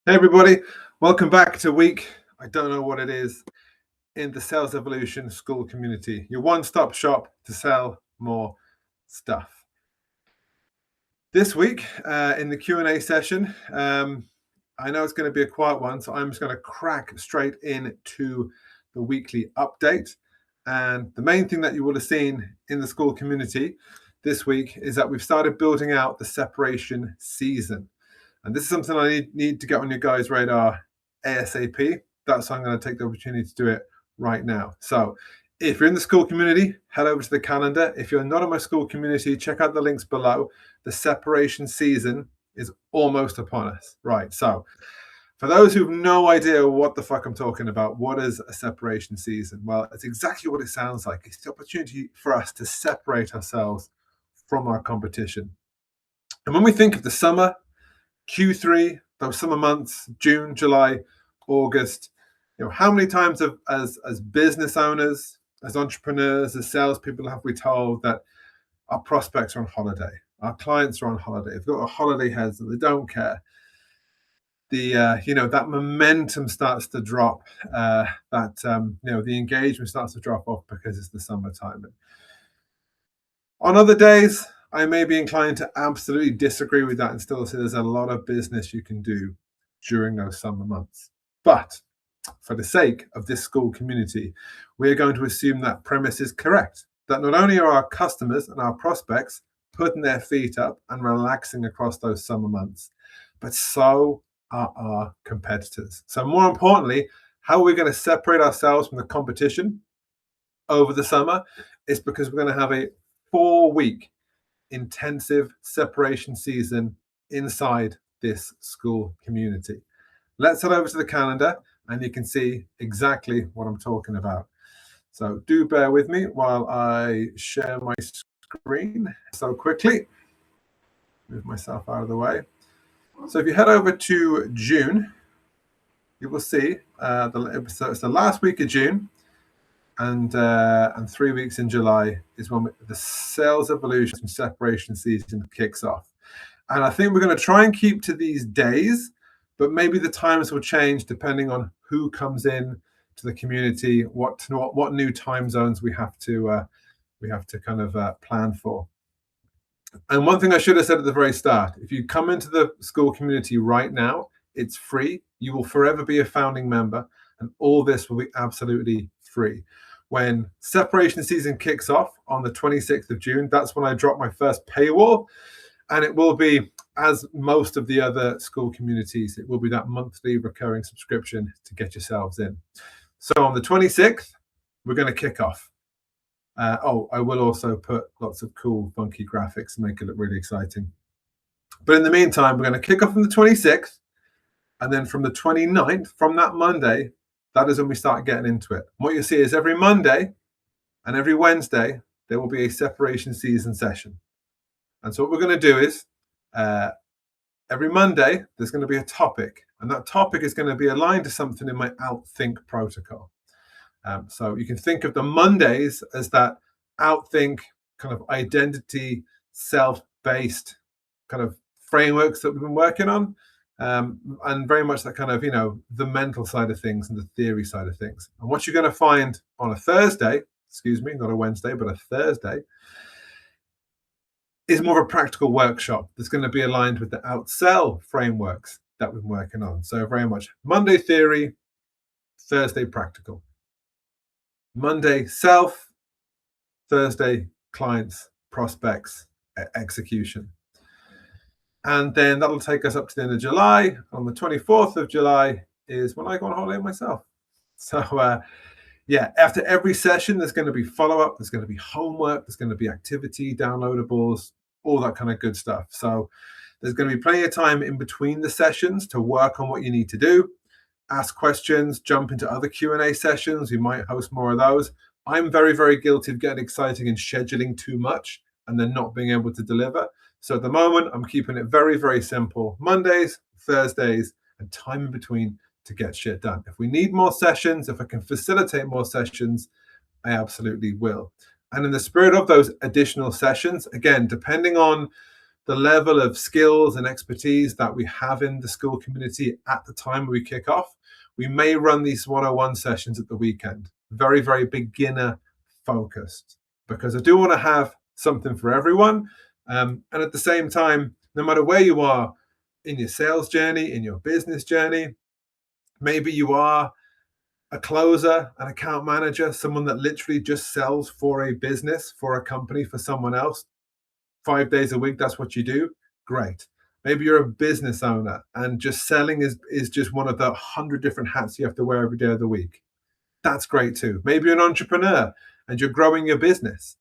Hey everybody, welcome back to week, I don't know what it is, in the Sales Evolution Skool Community, your one-stop shop to sell more stuff. This week in the Q&A session, I know it's going to be a quiet one, so I'm just going to crack straight into the weekly update. And the main thing that you will have seen in the Skool Community this week is that we've started building out the separation season. And this is something I need to get on your guys' radar ASAP. That's why I'm going to take the opportunity to do it right now. So if you're in the Skool Community, head over to the calendar. If you're not in my Skool Community, check out the links below. The separation season is almost upon us. Right, so for those who have no idea what the fuck I'm talking about, what is a separation season? Well, it's exactly what it sounds like. It's the opportunity for us to separate ourselves from our competition. And when we think of the summer, Q3, those summer months, June, July, August, how many times as business owners, as entrepreneurs, as salespeople have we told that our prospects are on holiday, our clients are on holiday, they've got a holiday heads and they don't care. That momentum starts to drop, the engagement starts to drop off because it's the summertime. And on other days, I may be inclined to absolutely disagree with that and still say there's a lot of business you can do during those summer months. But for the sake of this Skool community, we are going to assume that premise is correct, that not only are our customers and our prospects putting their feet up and relaxing across those summer months, but so are our competitors. So more importantly, how are we going to separate ourselves from the competition over the summer is because we're going to have a 4-week intensive separation season inside this Skool community. Let's head over to the calendar and you can see exactly what I'm talking about. So do bear with me while I share my screen so quickly. Move myself out of the way. So if you head over to June, you will see it's the last week of June. And 3 weeks in July is when the Sales Evolution separation season kicks off. And I think we're going to try and keep to these days, but maybe the times will change depending on who comes in to the community, what new time zones we have to kind of plan for. And one thing I should have said at the very start, if you come into the Skool community right now, it's free. You will forever be a founding member, and all this will be absolutely free. When separation season kicks off on the 26th of June, that's when I drop my first paywall. And it will be, as most of the other Skool communities, it will be that monthly recurring subscription to get yourselves in. So on the 26th, we're going to kick off. I will also put lots of cool, funky graphics to make it look really exciting. But in the meantime, we're going to kick off on the 26th. And then from the 29th, from that Monday, that is when we start getting into it. What you'll see is every Monday and every Wednesday, there will be a separation season session. And so what we're going to do is every Monday, there's going to be a topic. And that topic is going to be aligned to something in my Outthink protocol. So you can think of the Mondays as that Outthink kind of identity, self-based kind of frameworks that we've been working on. And very much that kind of, the mental side of things and the theory side of things. And what you're going to find on a Thursday, not a Wednesday, but a Thursday, is more of a practical workshop that's going to be aligned with the outsell frameworks that we've been working on. So very much Monday theory, Thursday practical. Monday self, Thursday clients, prospects, execution. And then that'll take us up to the end of July. On the 24th of July is when I go on holiday myself. So after every session, there's going to be follow-up, there's going to be homework, there's going to be activity, downloadables, all that kind of good stuff. So there's going to be plenty of time in between the sessions to work on what you need to do, ask questions, jump into other Q&A sessions. We might host more of those. I'm very, very guilty of getting exciting and scheduling too much and then not being able to deliver. So at the moment, I'm keeping it very, very simple. Mondays, Thursdays, and time in between to get shit done. If we need more sessions, if I can facilitate more sessions, I absolutely will. And in the spirit of those additional sessions, again, depending on the level of skills and expertise that we have in the school community at the time we kick off, we may run these 101 sessions at the weekend. Very, very beginner focused, because I do want to have something for everyone. And at the same time, no matter where you are in your sales journey, in your business journey, maybe you are a closer, an account manager, someone that literally just sells for a business, for a company, for someone else, 5 days a week, that's what you do. Great. Maybe you're a business owner and just selling is just one of the 100 different hats you have to wear every day of the week. That's great too. Maybe you're an entrepreneur and you're growing your business.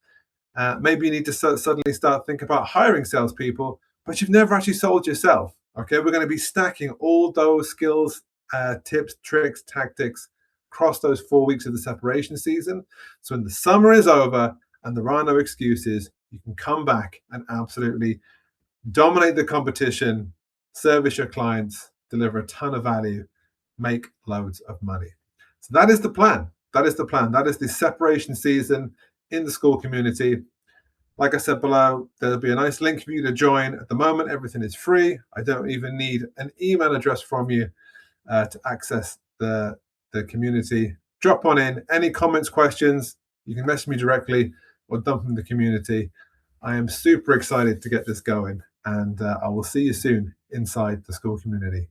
Maybe you need to suddenly start thinking about hiring salespeople, but you've never actually sold yourself. Okay, we're going to be stacking all those skills, tips, tricks, tactics across those 4 weeks of the separation season. So when the summer is over and there are no excuses, you can come back and absolutely dominate the competition, service your clients, deliver a ton of value, make loads of money. So that is the plan. That is the plan. That is the separation season in the school community. Like I said below, there'll be a nice link for you to join. At the moment, everything is free. I don't even need an email address from you to access the community. Drop on in. Any comments, questions, you can message me directly or dump them in the community. I am super excited to get this going, and I will see you soon inside the school community.